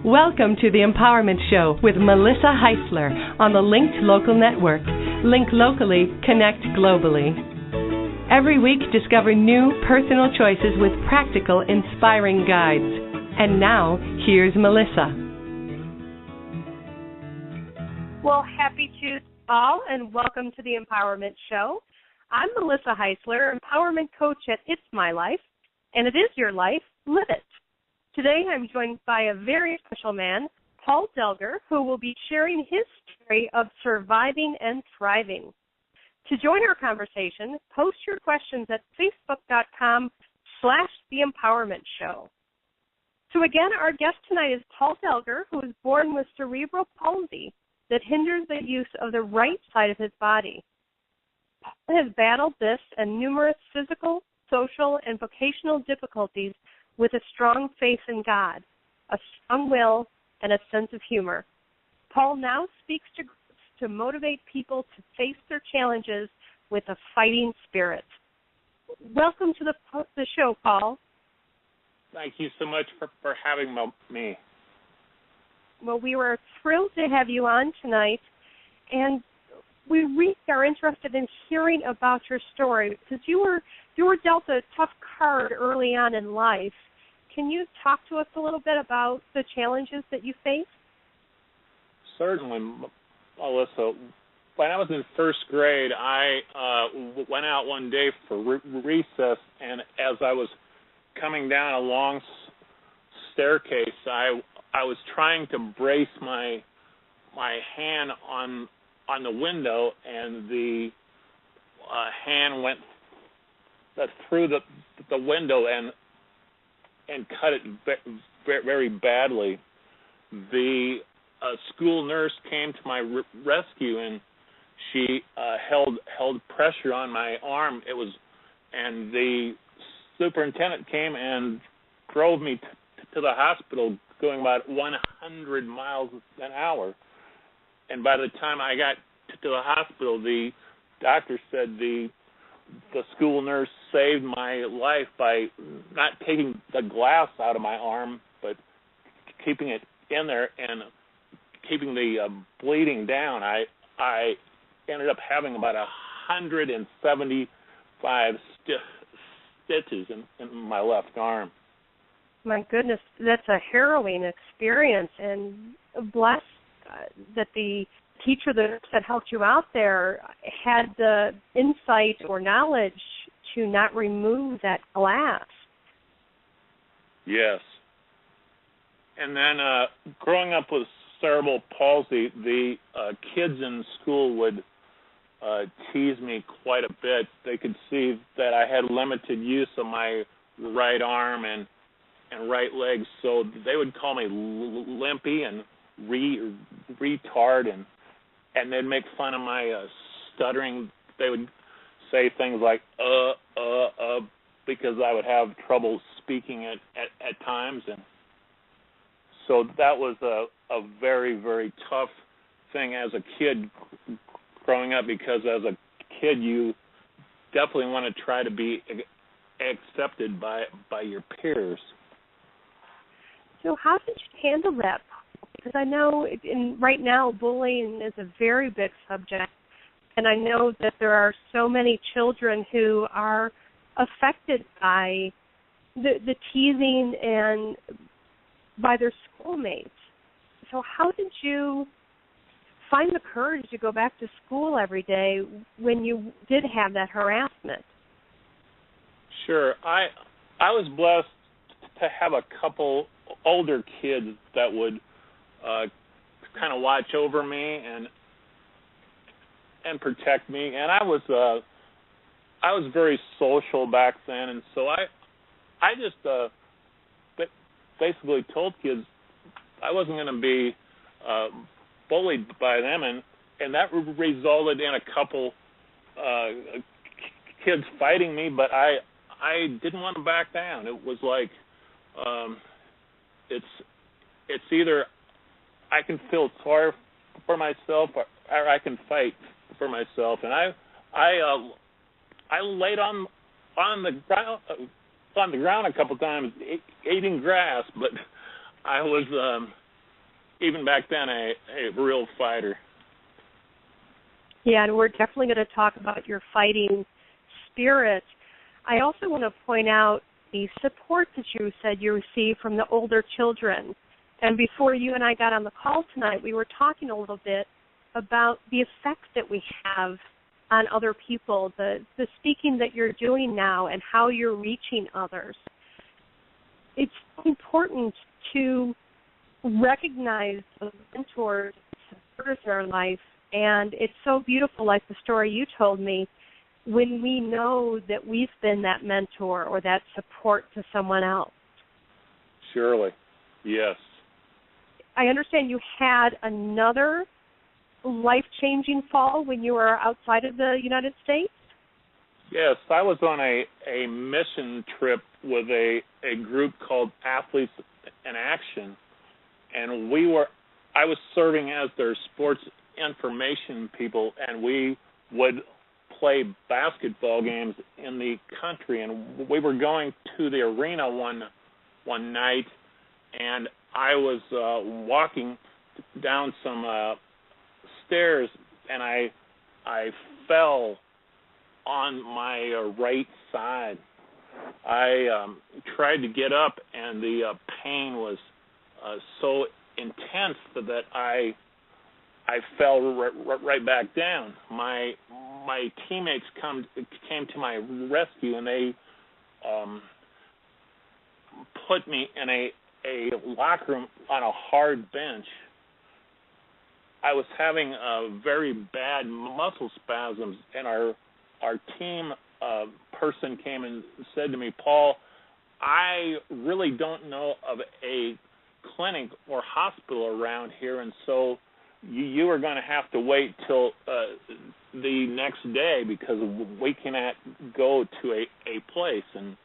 Welcome to the Empowerment Show with Melissa Heisler on the Linked Local Network. Link locally, connect globally. Every week, discover new personal choices with practical, inspiring guides. And now, here's Melissa. Well, happy Tuesday all, and welcome to the Empowerment Show. I'm Melissa Heisler, Empowerment Coach at It's My Life, and it is your life. Live it. Today, I'm joined by a very special man, Paul Delger, who will be sharing his story of surviving and thriving. To join our conversation, post your questions at facebook.com/The Empowerment Show. So again, our guest tonight is Paul Delger, who was born with cerebral palsy that hinders the use of the right side of his body. Paul has battled this and numerous physical, social, and vocational difficulties with a strong faith in God, a strong will, and a sense of humor. Paul now speaks to groups to motivate people to face their challenges with a fighting spirit. Welcome to the show, Paul. Thank you so much for having me. Well, we were thrilled to have you on tonight, and we really are interested in hearing about your story because you were dealt a tough card early on in life. Can you talk to us a little bit about the challenges that you faced? Certainly, Melissa. When I was in first grade, I went out one day for recess, and as I was coming down a long staircase, I was trying to brace my hand on the window, and the hand went through the window and cut it very badly. The school nurse came to my rescue, and she held pressure on my arm. And the superintendent came and drove me to the hospital, going about 100 miles an hour. And by the time I got to the hospital, the doctor said the school nurse saved my life by not taking the glass out of my arm, but keeping it in there and keeping the bleeding down. I ended up having about 175 stitches in my left arm. My goodness, that's a harrowing experience, and bless that the teacher that helped you out there had the insight or knowledge to not remove that glass. Yes. And then growing up with cerebral palsy, the kids in school would tease me quite a bit. They could see that I had limited use of my right arm and right leg, so they would call me limpy and retard, and they'd make fun of my stuttering. They would say things like because I would have trouble speaking at times, and so that was a very, very tough thing as a kid growing up, because as a kid you definitely want to try to be accepted by your peers. So how did you handle that? Because I know right now bullying is a very big subject, and I know that there are so many children who are affected by the teasing and by their schoolmates. So how did you find the courage to go back to school every day when you did have that harassment? Sure. I was blessed to have a couple older kids that would kind of watch over me and protect me, and I was very social back then, and so I just basically told kids I wasn't going to be bullied by them, and that resulted in a couple kids fighting me, but I didn't want to back down. It was like it's either I can feel sorry for myself or I can fight for myself, and I laid on the ground a couple times eating grass, but I was even back then, a real fighter. Yeah, and we're definitely going to talk about your fighting spirit. I also want to point out the support that you said you received from the older children. And before you and I got on the call tonight, we were talking a little bit about the effect that we have on other people, the speaking that you're doing now and how you're reaching others. It's important to recognize the mentors, supporters in our life, and it's so beautiful, like the story you told me, when we know that we've been that mentor or that support to someone else. Surely, yes. I understand you had another life-changing fall when you were outside of the United States? Yes, I was on a mission trip with a group called Athletes in Action, and I was serving as their sports information people, and we would play basketball games in the country, and we were going to the arena one night, and I was walking down some stairs, and I fell on my right side. I tried to get up, and the pain was so intense that I fell right back down. My teammates came to my rescue, and they put me in a locker room on a hard bench. I was having very bad muscle spasms, and our team person came and said to me, "Paul, I really don't know of a clinic or hospital around here, and so you are going to have to wait till the next day because we cannot go to a place." And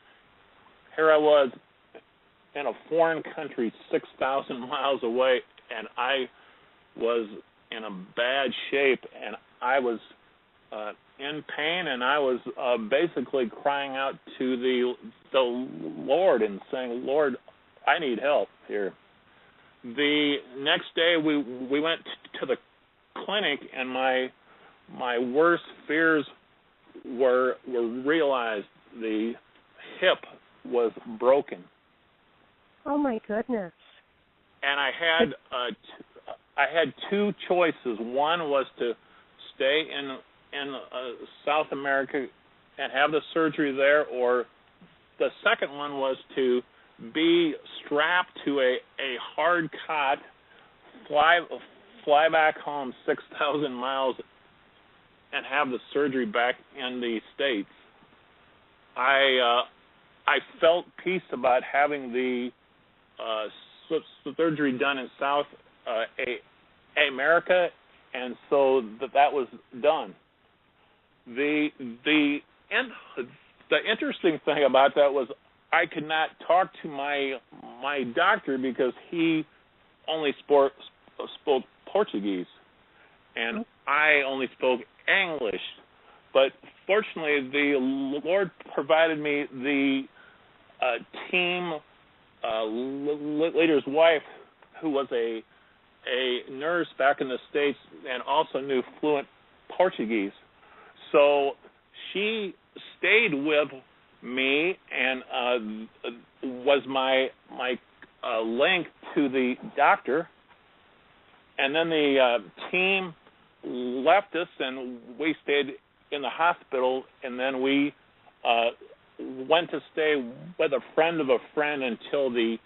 here I was in a foreign country 6,000 miles away, and I was in a bad shape, and I was in pain, and I was basically crying out to the Lord and saying, "Lord, I need help here." The next day we went to the clinic, and my worst fears were realized. The hip was broken. Oh my goodness! And I had two choices. One was to stay in South America and have the surgery there, or the second one was to be strapped to a hard cot, fly back home 6,000 miles, and have the surgery back in the States. I felt peace about having the surgery done in South America, and so that was done. The interesting thing about that was I could not talk to my doctor because he only spoke Portuguese, and I only spoke English. But fortunately, the Lord provided me the team leader's wife, who was a nurse back in the States and also knew fluent Portuguese. So she stayed with me and was my link to the doctor. And then the team left us, and we stayed in the hospital, and then we went to stay with a friend of a friend until the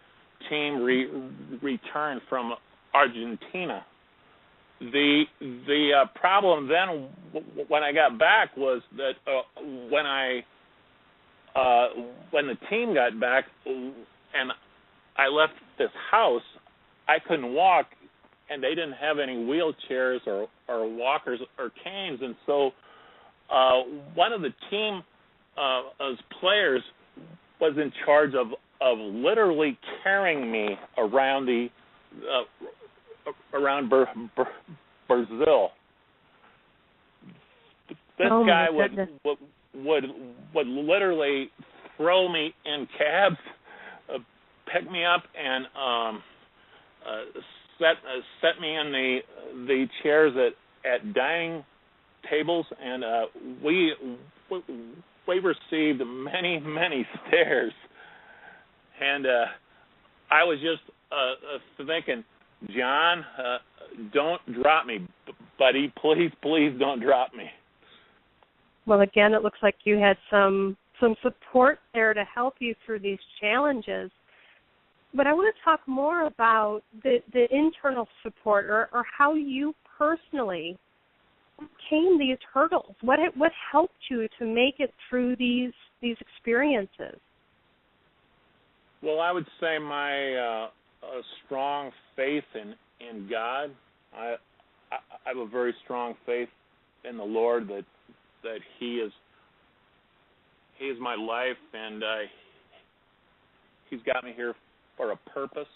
team returned from Argentina. The problem then, when I got back, was that when the team got back and I left this house, I couldn't walk, and they didn't have any wheelchairs or walkers or canes, and so one of the team players was in charge of literally carrying me around around Brazil. This guy would literally throw me in cabs, pick me up, and set me in the chairs at dining tables, and we received many stares, and I was just thinking, John, don't drop me, buddy, please don't drop me. Well, again, it looks like you had some support there to help you through these challenges. But I want to talk more about the internal support, or how you personally overcame these hurdles. What helped you to make it through these experiences? Well, I would say my strong faith in God. I have a very strong faith in the Lord that He is my life, and He's got me here for a purpose.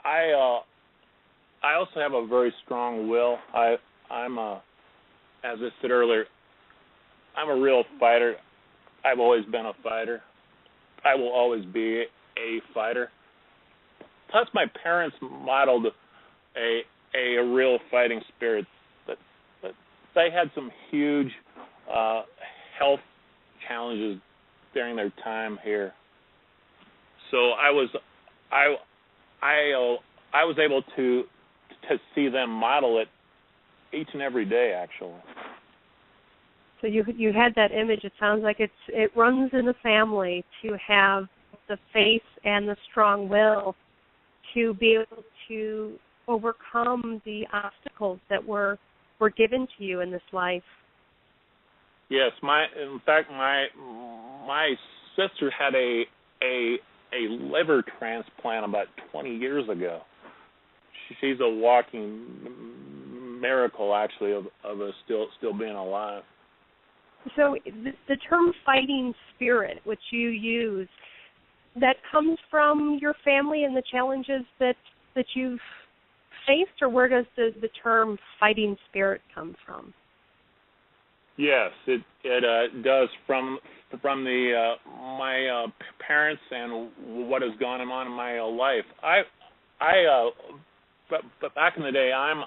I also have a very strong will. I'm as I said earlier, I'm a real fighter. I've always been a fighter. I will always be a fighter. Plus, my parents modeled a real fighting spirit. But they had some huge health challenges during their time here. So I was able to see them model it each and every day, actually. So you had that image. It sounds like it runs in the family to have the faith and the strong will to be able to overcome the obstacles that were given to you in this life. Yes, in fact my sister had a liver transplant about 20 years ago. She's a walking miracle, actually, of us still being alive. So the term fighting spirit, which you use, that comes from your family and the challenges that you've faced, or where does the term fighting spirit come from? Yes, it does from my parents and what has gone on in my life. But back in the day, I'm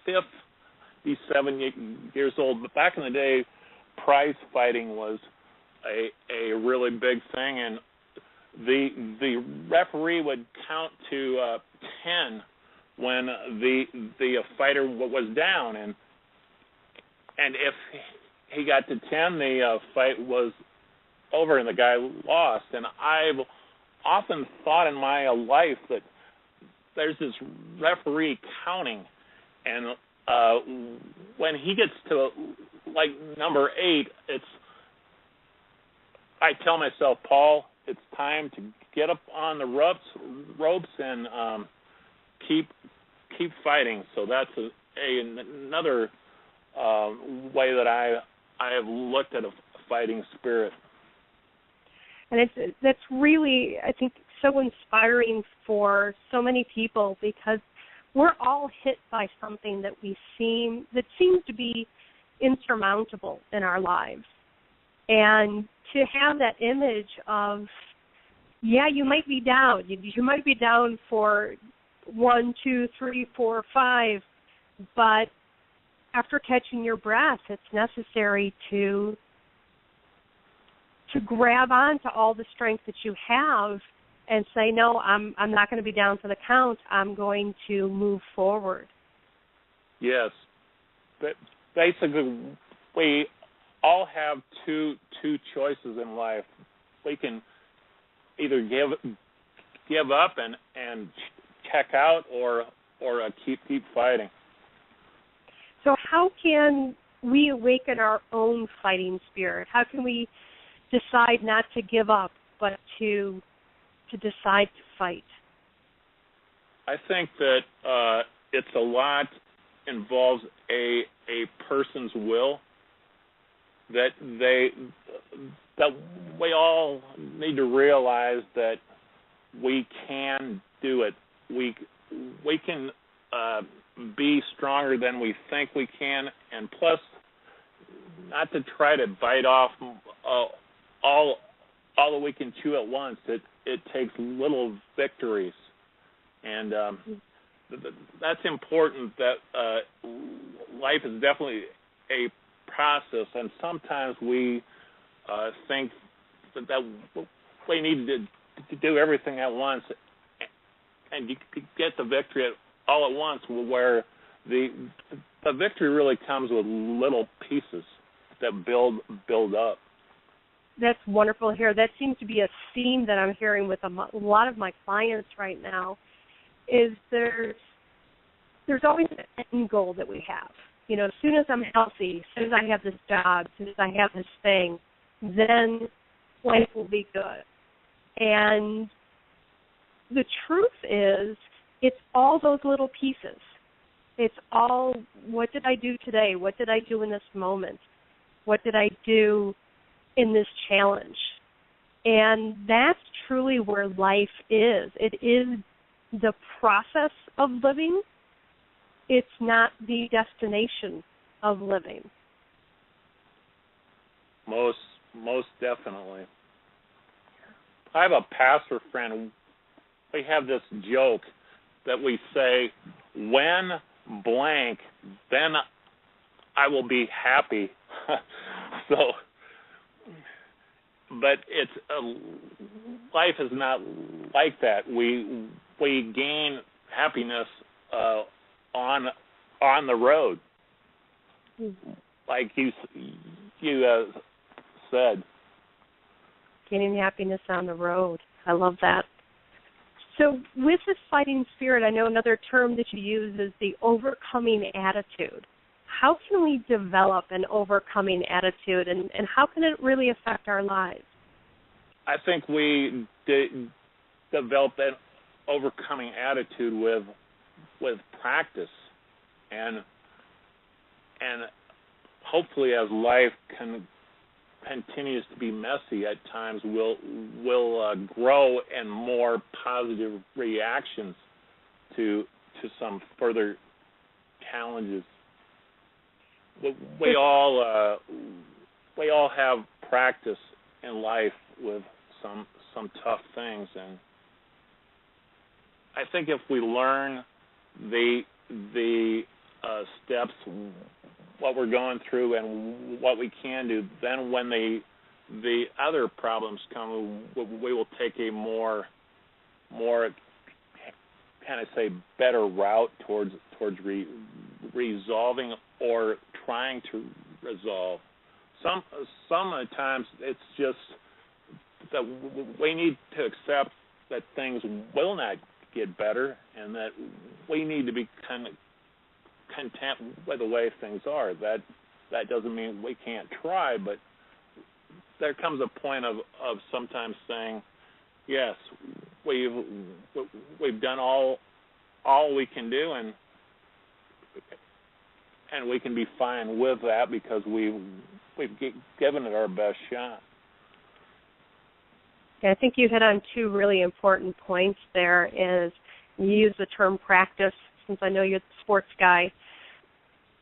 57 years old. But back in the day, prize fighting was a really big thing, and the referee would count to 10 when the fighter was down, and if he got to 10, the fight was over and the guy lost. And I've often thought in my life that there's this referee counting, and when he gets to like number 8, I tell myself, Paul, it's time to get up on the ropes and keep fighting. So that's another way that I have looked at a fighting spirit. And that's really, I think, so inspiring for so many people, because we're all hit by something that seems to be insurmountable in our lives. And to have that image of, yeah, you might be down. You might be down for 1, 2, 3, 4, 5, but after catching your breath, it's necessary to grab on to all the strength that you have and say, no, I'm not going to be down for the count. I'm going to move forward. Yes. But basically, we all have two choices in life. We can either give up and check out, or keep fighting. So how can we awaken our own fighting spirit? How can we decide not to give up, but to decide to fight? I think that it's a lot involves a person's will, that we all need to realize that we can do it. We can be stronger than we think we can, and plus, not to try to bite off all that we can chew at once. It takes little victories, and that's important. That life is definitely a process, and sometimes we think that we need to do everything at once, and you get the victory all at once, where the victory really comes with little pieces that build up. That's wonderful to hear. That seems to be a theme that I'm hearing with a lot of my clients right now, is there's always an end goal that we have. You know, as soon as I'm healthy, as soon as I have this job, as soon as I have this thing, then life will be good. And the truth is, it's all those little pieces. It's all, what did I do today? What did I do in this moment? What did I do in this challenge? And that's truly where life is. It is the process of living. It's not the destination of living. Most definitely. I have a pastor friend. We have this joke that we say, when blank, then I will be happy. So, but it's life is not like that. We gain happiness on the road, like you said. Gaining happiness on the road. I love that. So with this fighting spirit, I know another term that you use is the overcoming attitude. How can we develop an overcoming attitude, and how can it really affect our lives? I think we develop that overcoming attitude with practice, and hopefully as life continues to be messy at times, we'll grow in more positive reactions to some further challenges. We all have practice in life with some tough things, and I think if we learn the steps, what we're going through and what we can do, then when the other problems come, we will take a more kind of say better route towards resolving or trying to resolve. Sometimes it's just that we need to accept that things will not get better, and that we need to be kind of content with the way things are. That doesn't mean we can't try, but there comes a point of sometimes saying, yes, we've done all we can do, and we can be fine with that because we've given it our best shot. I think you hit on two really important points there. Is you use the term practice, since I know you're the sports guy.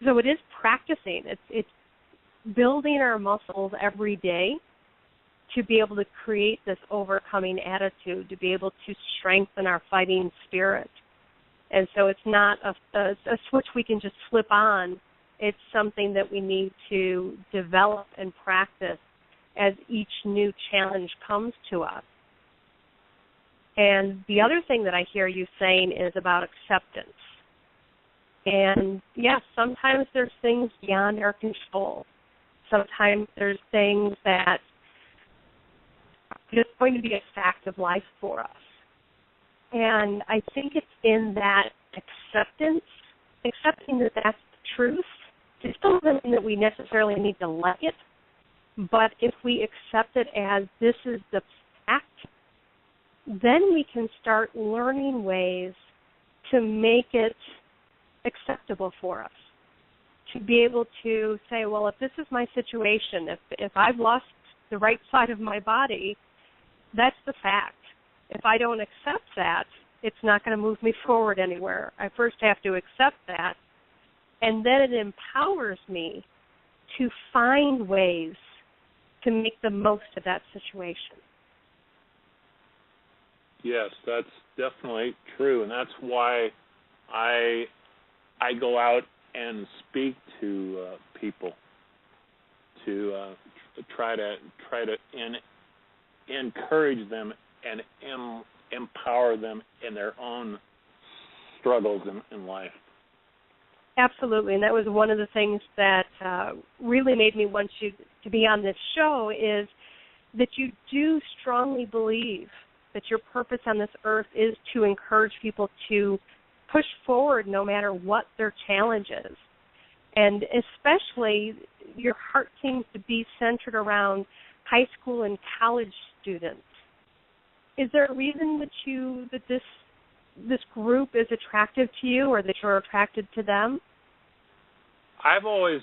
So it is practicing. It's building our muscles every day to be able to create this overcoming attitude, to be able to strengthen our fighting spirit. And so it's not a switch we can just flip on. It's something that we need to develop and practice as each new challenge comes to us. And the other thing that I hear you saying is about acceptance. And yes, sometimes there's things beyond our control. Sometimes there's things that are just going to be a fact of life for us. And I think it's in that acceptance, accepting that that's the truth. It still doesn't mean that we necessarily need to like it, but if we accept it as this is the fact, then we can start learning ways to make it acceptable for us. To be able to say, well, if this is my situation, if I've lost the right side of my body, that's the fact. If I don't accept that, it's not going to move me forward anywhere. I first have to accept that, and then it empowers me to find ways to make the most of that situation. Yes, that's definitely true, and that's why I go out and speak to people to try to encourage them and empower them in their own struggles in life. Absolutely, and that was one of the things that really made me want you to be on this show, is that you do strongly believe that your purpose on this earth is to encourage people to push forward no matter what their challenge is. And especially your heart seems to be centered around high school and college students. Is there a reason that this group is attractive to you, or that you're attracted to them? I've always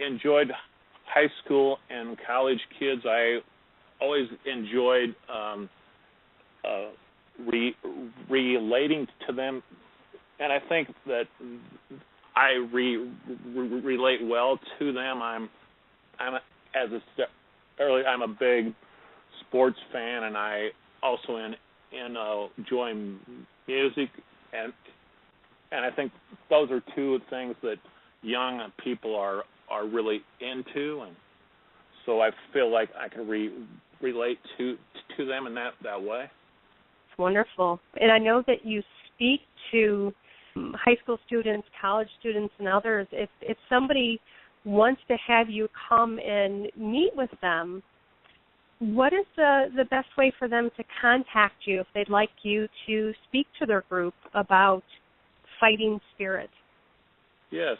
enjoyed high school and college kids. I always enjoyed relating to them, and I think that I relate well to them. I'm a big sports fan, and I also enjoy music, and I think those are two things that young people are really into, and so I feel like I can relate to them in that way. It's wonderful, and I know that you speak to high school students, college students, and others. If somebody wants to have you come and meet with them, what is the best way for them to contact you if they'd like you to speak to their group about fighting spirit? Yes,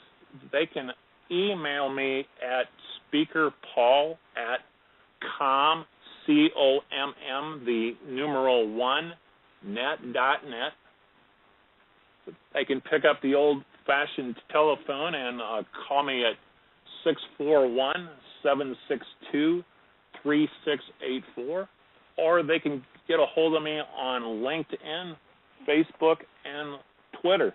they can email me at speakerpaul@comm, COMM, the numeral 1, net.net. They can pick up the old-fashioned telephone and call me at 641-762-3684, or they can get a hold of me on LinkedIn, Facebook, and Twitter.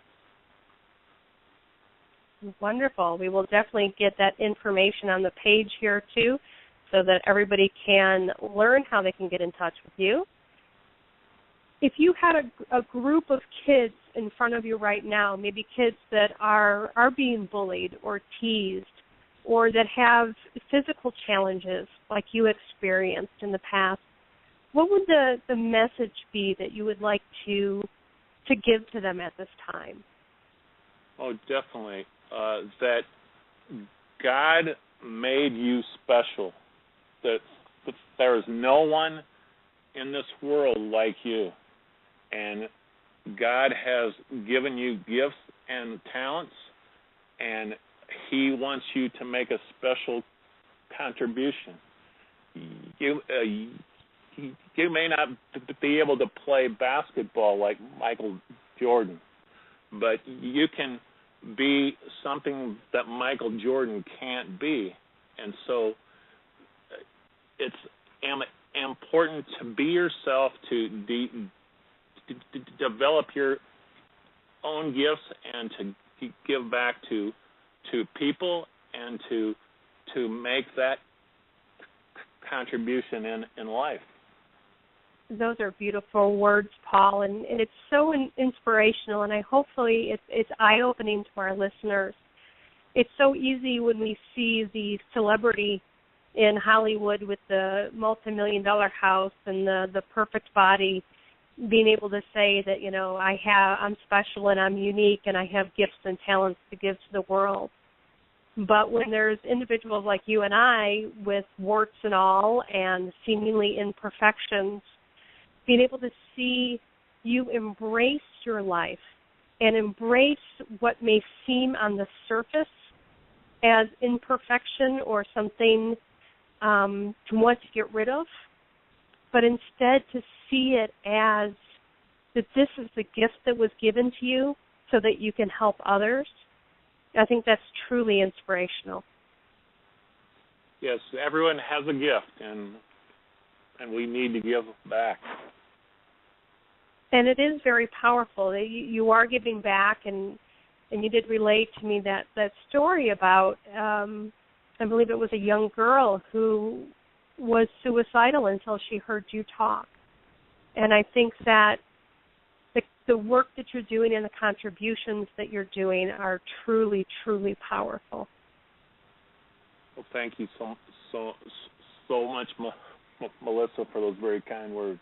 Wonderful. We will definitely get that information on the page here, too, so that everybody can learn how they can get in touch with you. If you had a group of kids in front of you right now, maybe kids that are being bullied or teased, or that have physical challenges like you experienced in the past, what would the message be that you would like to give to them at this time? Oh, definitely. That God made you special. That there is no one in this world like you. And God has given you gifts and talents, and He wants you to make a special contribution. You may not be able to play basketball like Michael Jordan, but you can be something that Michael Jordan can't be. And so it's important to be yourself, to develop your own gifts, and to give back to people, and to make that contribution in life. Those are beautiful words, Paul, and it's so inspirational, and hopefully it's eye-opening to our listeners. It's so easy when we see the celebrity in Hollywood with the multi-million-dollar house and the perfect body, being able to say that, I'm special and I'm unique and I have gifts and talents to give to the world. But when there's individuals like you and I with warts and all and seemingly imperfections, being able to see you embrace your life and embrace what may seem on the surface as imperfection or something to want to get rid of, but instead to see it as that this is the gift that was given to you so that you can help others. I think that's truly inspirational. Yes, everyone has a gift, and we need to give back. And it is very powerful. You are giving back, and you did relate to me that story about, I believe it was a young girl who was suicidal until she heard you talk. And I think that the work that you're doing and the contributions that you're doing are truly, truly powerful. Well, thank you so much, Melissa, for those very kind words.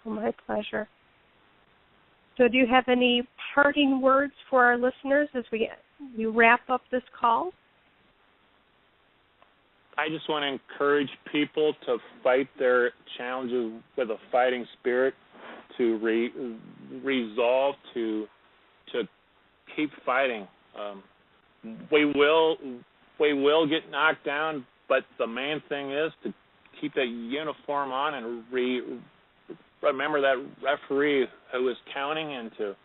Oh, my pleasure. So do you have any parting words for our listeners as we wrap up this call? I just want to encourage people to fight their challenges with a fighting spirit, to resolve to keep fighting. We will get knocked down, but the main thing is to keep that uniform on and remember that referee who is counting, and to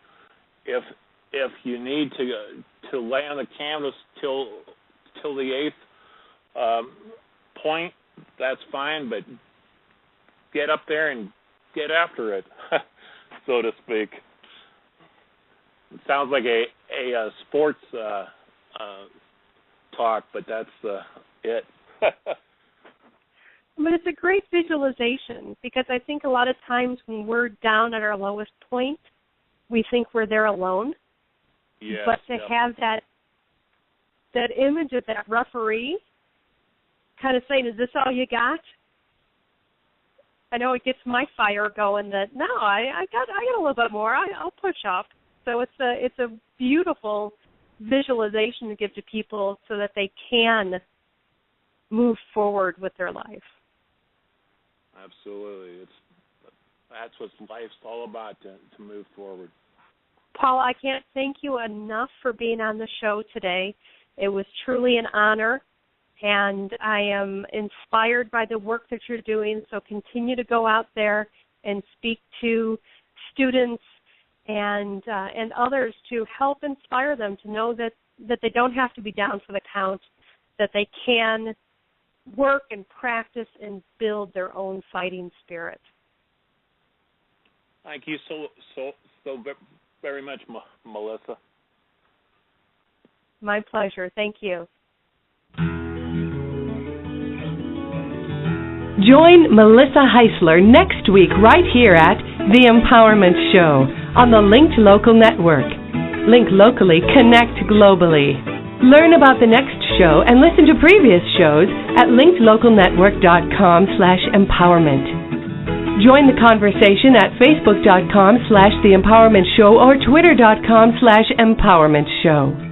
if you need to lay on the canvas till the 8th point, that's fine, but get up there and get after it, so to speak. It sounds like a sports talk, but that's it. But it's a great visualization, because I think a lot of times when we're down at our lowest point, we think we're there alone. Yes, but to have that image of that referee kind of saying, is this all you got? I know it gets my fire going that, no, I got a little bit more. I'll push up. So it's a beautiful visualization to give to people so that they can move forward with their life. Absolutely. That's what life's all about, to move forward. Paul, I can't thank you enough for being on the show today. It was truly an honor, and I am inspired by the work that you're doing, so continue to go out there and speak to students and others to help inspire them to know that they don't have to be down for the count, that they can work and practice and build their own fighting spirit. Thank you so very much, Melissa. My pleasure. Thank you. Join Melissa Heisler next week right here at The Empowerment Show on the Linked Local Network. Link locally, connect globally. Learn about the next show and listen to previous shows at linkedlocalnetwork.com/empowerment. Join the conversation at facebook.com/theempowermentshow or twitter.com/empowermentshow.